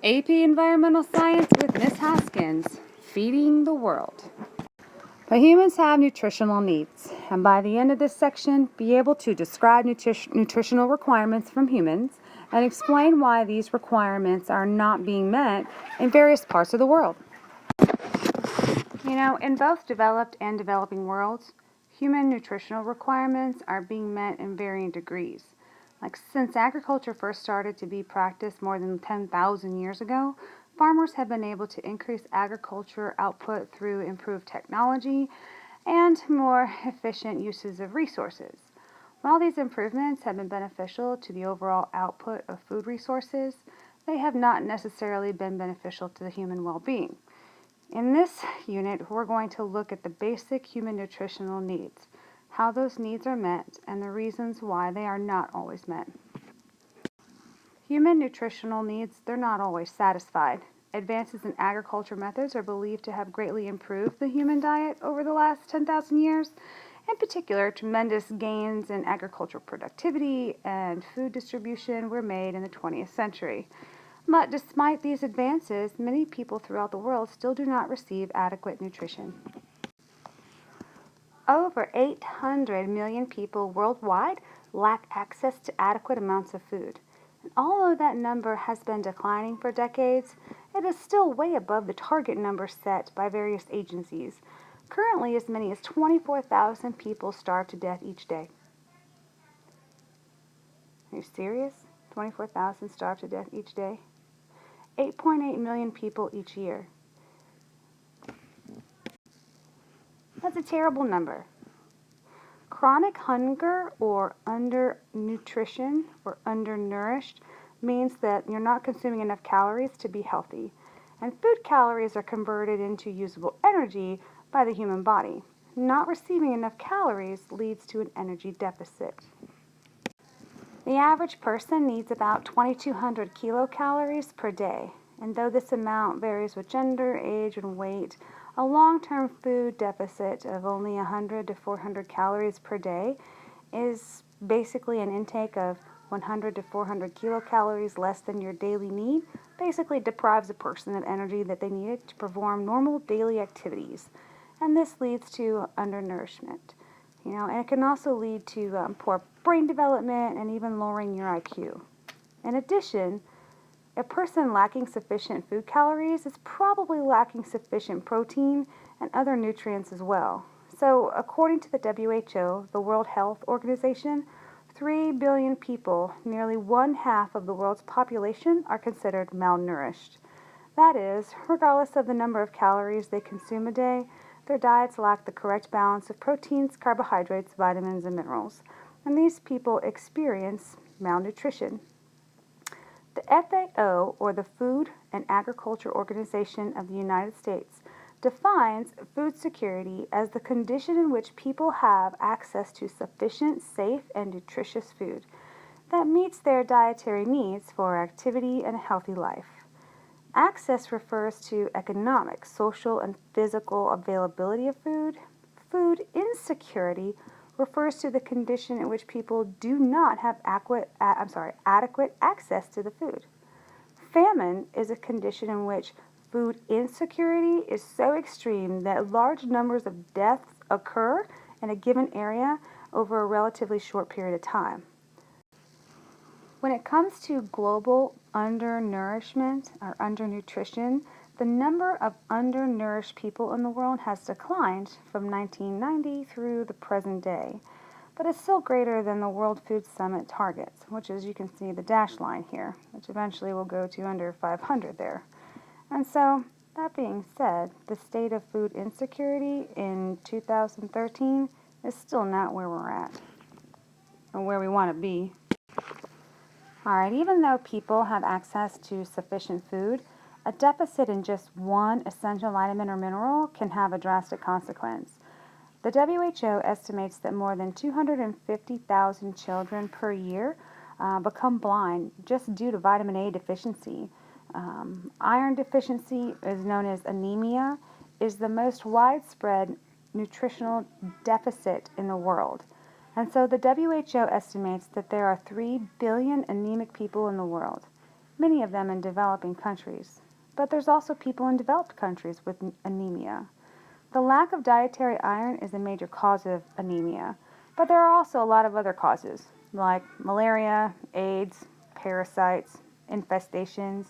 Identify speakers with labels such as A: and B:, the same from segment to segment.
A: AP Environmental Science with Miss Haskins, feeding the world. But humans have nutritional needs, and by the end of this section, be able to describe nutritional requirements from humans and explain why these requirements are not being met in various parts of the world. In both developed and developing worlds, human nutritional requirements are being met in varying degrees. Since agriculture first started to be practiced more than 10,000 years ago, farmers have been able to increase agriculture output through improved technology and more efficient uses of resources. While these improvements have been beneficial to the overall output of food resources, they have not necessarily been beneficial to the human well-being. In this unit, we're going to look at the basic human nutritional needs, how those needs are met, and the reasons why they are not always met. Human nutritional needs, they're not always satisfied. Advances in agriculture methods are believed to have greatly improved the human diet over the last 10,000 years. In particular, tremendous gains in agricultural productivity and food distribution were made in the 20th century. But despite these advances, many people throughout the world still do not receive adequate nutrition. Over 800 million people worldwide lack access to adequate amounts of food. And although that number has been declining for decades, it is still way above the target number set by various agencies. Currently, as many as 24,000 people starve to death each day. Are you serious? 24,000 starve to death each day? 8.8 million people each year. That's a terrible number. Chronic hunger or undernutrition or undernourished means that you're not consuming enough calories to be healthy. And food calories are converted into usable energy by the human body. Not receiving enough calories leads to an energy deficit. The average person needs about 2,200 kilocalories per day. And though this amount varies with gender, age, and weight, a long-term food deficit of only 100 to 400 calories per day is basically an intake of 100 to 400 kilocalories less than your daily need, basically deprives a person of energy that they needed to perform normal daily activities. And this leads to undernourishment. And it can also lead to poor brain development and even lowering your IQ. In addition, a person lacking sufficient food calories is probably lacking sufficient protein and other nutrients as well. So, according to the WHO, the World Health Organization, 3 billion people, nearly one half of the world's population, are considered malnourished. That is, regardless of the number of calories they consume a day, their diets lack the correct balance of proteins, carbohydrates, vitamins, and minerals. And these people experience malnutrition. The FAO, or the Food and Agriculture Organization of the United States, defines food security as the condition in which people have access to sufficient, safe, and nutritious food that meets their dietary needs for activity and a healthy life. Access refers to economic, social, and physical availability of food. Food insecurity refers to the condition in which people do not have adequate access to the food. Famine is a condition in which food insecurity is so extreme that large numbers of deaths occur in a given area over a relatively short period of time. When it comes to global undernourishment or undernutrition, the number of undernourished people in the world has declined from 1990 through the present day, but is still greater than the World Food Summit targets, which is, you can see the dashed line here, which eventually will go to under 500 there. And so, that being said, the state of food insecurity in 2013 is still not where we're at, or where we want to be. Alright, even though people have access to sufficient food, a deficit in just one essential vitamin or mineral can have a drastic consequence. The WHO estimates that more than 250,000 children per year become blind just due to vitamin A deficiency. Iron deficiency, is known as anemia, is the most widespread nutritional deficit in the world. And so the WHO estimates that there are 3 billion anemic people in the world. many of them in developing countries. But there's also people in developed countries with anemia. The lack of dietary iron is a major cause of anemia, but there are also a lot of other causes, like malaria, AIDS, parasites, infestations,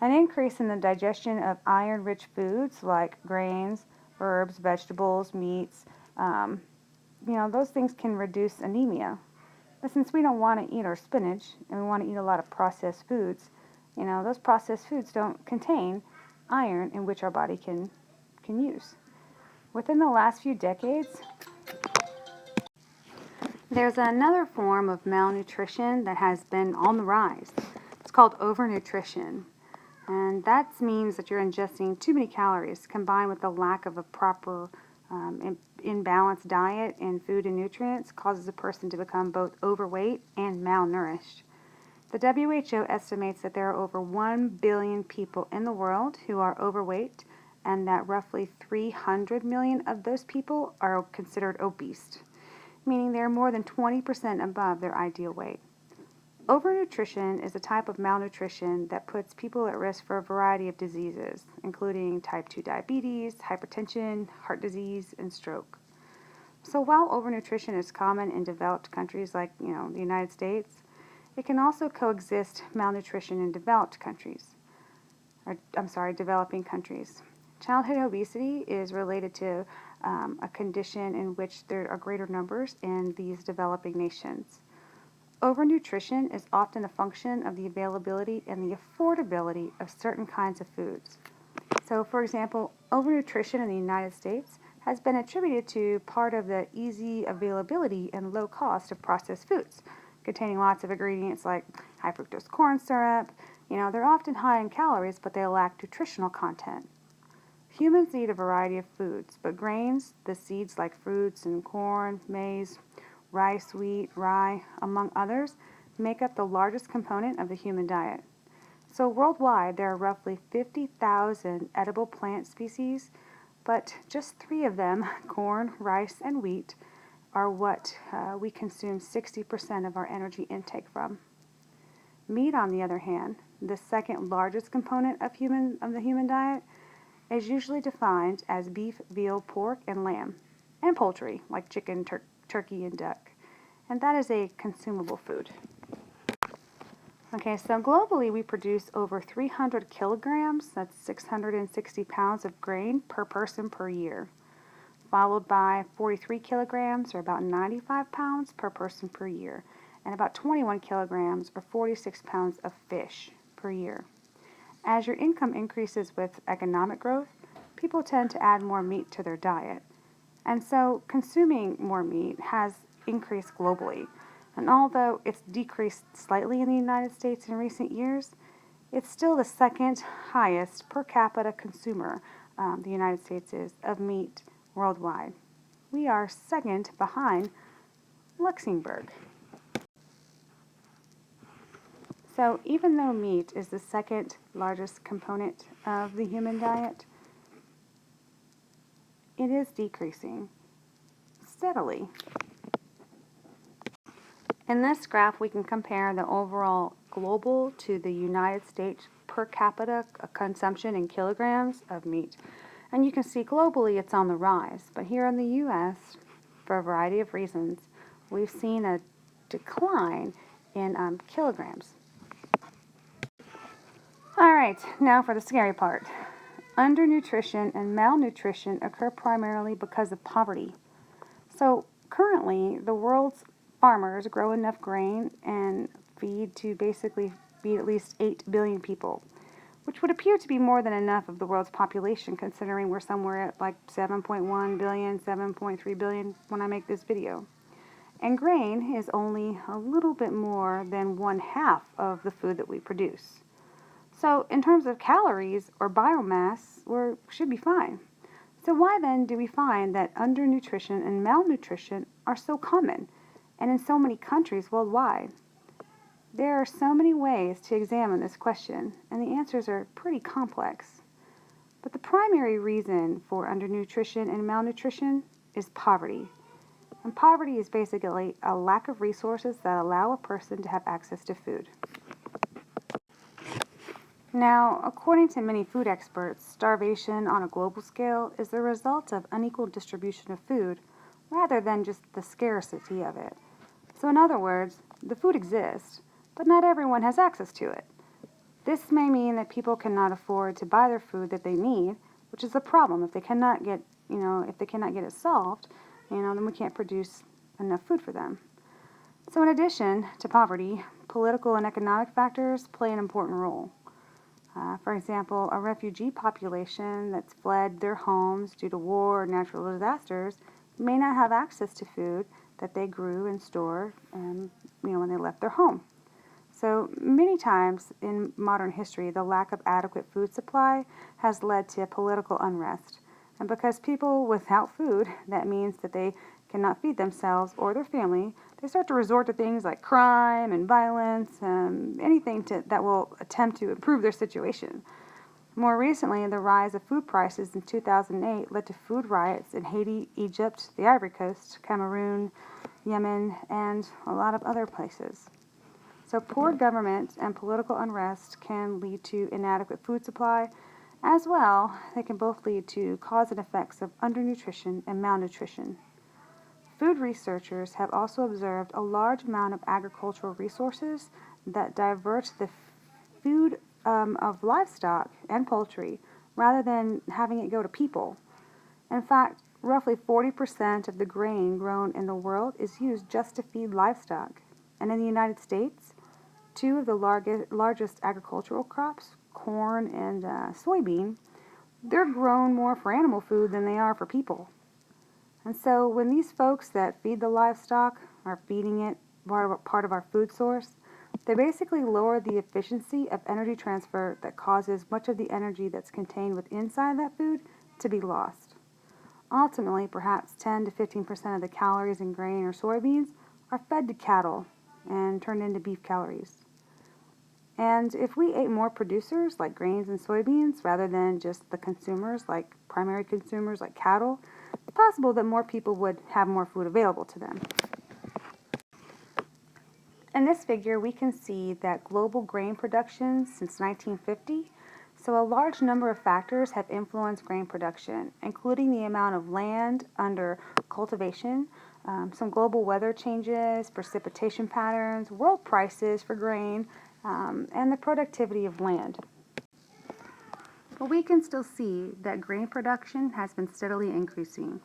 A: an increase in the digestion of iron-rich foods like grains, herbs, vegetables, meats. Um, those things can reduce anemia. But since we don't want to eat our spinach and we want to eat a lot of processed foods, those processed foods don't contain iron in which our body can use. Within the last few decades, there's another form of malnutrition that has been on the rise. It's called overnutrition. And that means that you're ingesting too many calories combined with the lack of a proper imbalanced diet in food and nutrients causes a person to become both overweight and malnourished. The WHO estimates that there are over 1 billion people in the world who are overweight and that roughly 300 million of those people are considered obese, meaning they're more than 20% above their ideal weight. Overnutrition is a type of malnutrition that puts people at risk for a variety of diseases, including type 2 diabetes, hypertension, heart disease, and stroke. So while overnutrition is common in developed countries like, the United States, it can also coexist malnutrition in developing countries. Childhood obesity is related to a condition in which there are greater numbers in these developing nations. Overnutrition is often a function of the availability and the affordability of certain kinds of foods. So, for example, overnutrition in the United States has been attributed to part of the easy availability and low cost of processed foods, containing lots of ingredients like high fructose corn syrup. They're often high in calories, but they lack nutritional content. Humans eat a variety of foods, but grains, the seeds like fruits and corn, maize, rice, wheat, rye, among others, make up the largest component of the human diet. So worldwide, there are roughly 50,000 edible plant species, but just 3 of them, corn, rice, and wheat, are what we consume 60% of our energy intake from. Meat, on the other hand, the second largest component of the human diet, is usually defined as beef, veal, pork, and lamb, and poultry like chicken, turkey, and duck. And that is a consumable food. Okay, so globally we produce over 300 kilograms, that's 660 pounds of grain per person per year, followed by 43 kilograms, or about 95 pounds per person per year, and about 21 kilograms, or 46 pounds of fish per year. As your income increases with economic growth, people tend to add more meat to their diet. And so consuming more meat has increased globally. And although it's decreased slightly in the United States in recent years, it's still the second highest per capita consumer, the United States is, of meat worldwide. We are second behind Luxembourg. So even though meat is the second largest component of the human diet, it is decreasing steadily. In this graph, we can compare the overall global to the United States per capita consumption in kilograms of meat. And you can see globally it's on the rise. But here in the U.S., for a variety of reasons, we've seen a decline in kilograms. All right, now for the scary part. Undernutrition and malnutrition occur primarily because of poverty. So currently, the world's farmers grow enough grain and feed to basically feed at least 8 billion people, which would appear to be more than enough of the world's population, considering we're somewhere at like 7.1 billion, 7.3 billion when I make this video. And grain is only a little bit more than 1/2 of the food that we produce. So in terms of calories or biomass, we should be fine. So why then do we find that undernutrition and malnutrition are so common and in so many countries worldwide? There are so many ways to examine this question, and the answers are pretty complex. But the primary reason for undernutrition and malnutrition is poverty. And poverty is basically a lack of resources that allow a person to have access to food. Now, according to many food experts, starvation on a global scale is the result of unequal distribution of food rather than just the scarcity of it. So, in other words, the food exists, but not everyone has access to it. This may mean that people cannot afford to buy their food that they need, which is a problem. If they cannot get, if they cannot get it solved, then we can't produce enough food for them. So, in addition to poverty, political and economic factors play an important role. For example, a refugee population that's fled their homes due to war or natural disasters may not have access to food that they grew and stored, when they left their home. So many times in modern history, the lack of adequate food supply has led to political unrest. And because people without food, that means that they cannot feed themselves or their family, they start to resort to things like crime and violence, anything that will attempt to improve their situation. More recently, the rise of food prices in 2008 led to food riots in Haiti, Egypt, the Ivory Coast, Cameroon, Yemen, and a lot of other places. So poor government and political unrest can lead to inadequate food supply. As well, they can both lead to cause and effects of undernutrition and malnutrition. Food researchers have also observed a large amount of agricultural resources that divert the food of livestock and poultry rather than having it go to people. In fact, roughly 40% of the grain grown in the world is used just to feed livestock. And in the United States, two of the largest agricultural crops, corn and soybean, they're grown more for animal food than they are for people. And so when these folks that feed the livestock are feeding it part of our food source, they basically lower the efficiency of energy transfer that causes much of the energy that's contained within that food to be lost. Ultimately, perhaps 10 to 15% of the calories in grain or soybeans are fed to cattle and turned into beef calories. And if we ate more producers like grains and soybeans rather than just the consumers, like primary consumers like cattle, it's possible that more people would have more food available to them. In this figure, we can see that global grain production since 1950, so a large number of factors have influenced grain production, including the amount of land under cultivation, some global weather changes, precipitation patterns, world prices for grain, and the productivity of land. But we can still see that grain production has been steadily increasing.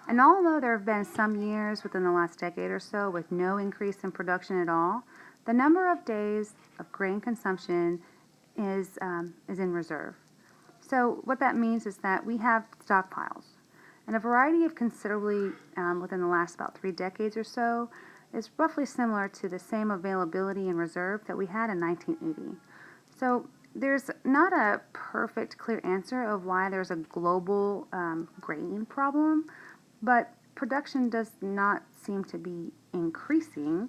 A: And although there have been some years within the last decade or so with no increase in production at all, the number of days of grain consumption is in reserve. So what that means is that we have stockpiles. And a variety of considerably within the last about 3 decades or so is roughly similar to the same availability and reserve that we had in 1980. So there's not a perfect, clear answer of why there's a global grain problem, but production does not seem to be increasing.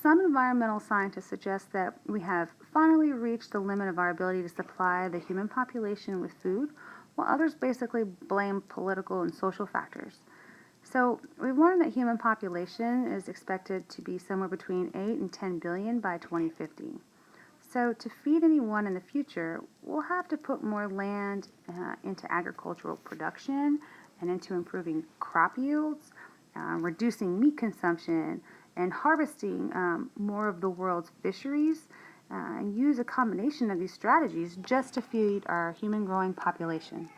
A: Some environmental scientists suggest that we have finally reached the limit of our ability to supply the human population with food, while others basically blame political and social factors. So we've learned that human population is expected to be somewhere between 8 and 10 billion by 2050. So to feed anyone in the future, we'll have to put more land into agricultural production and into improving crop yields, reducing meat consumption, and harvesting more of the world's fisheries, and use a combination of these strategies just to feed our human growing population.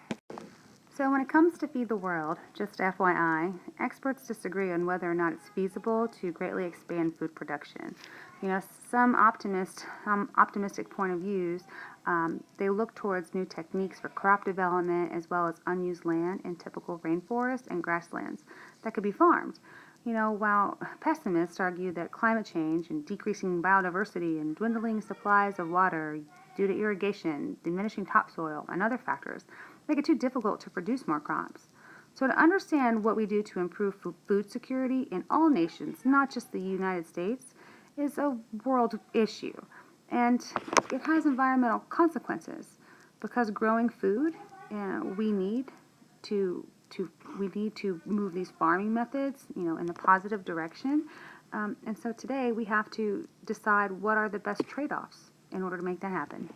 A: So when it comes to feed the world, just FYI, experts disagree on whether or not it's feasible to greatly expand food production. Some optimistic point of views, they look towards new techniques for crop development as well as unused land in typical rainforests and grasslands that could be farmed. While pessimists argue that climate change and decreasing biodiversity and dwindling supplies of water due to irrigation, diminishing topsoil, and other factors make it too difficult to produce more crops. So to understand what we do to improve food security in all nations, not just the United States, is a world issue. And it has environmental consequences because growing food, we need to move these farming methods, in a positive direction. And so today we have to decide what are the best trade-offs in order to make that happen.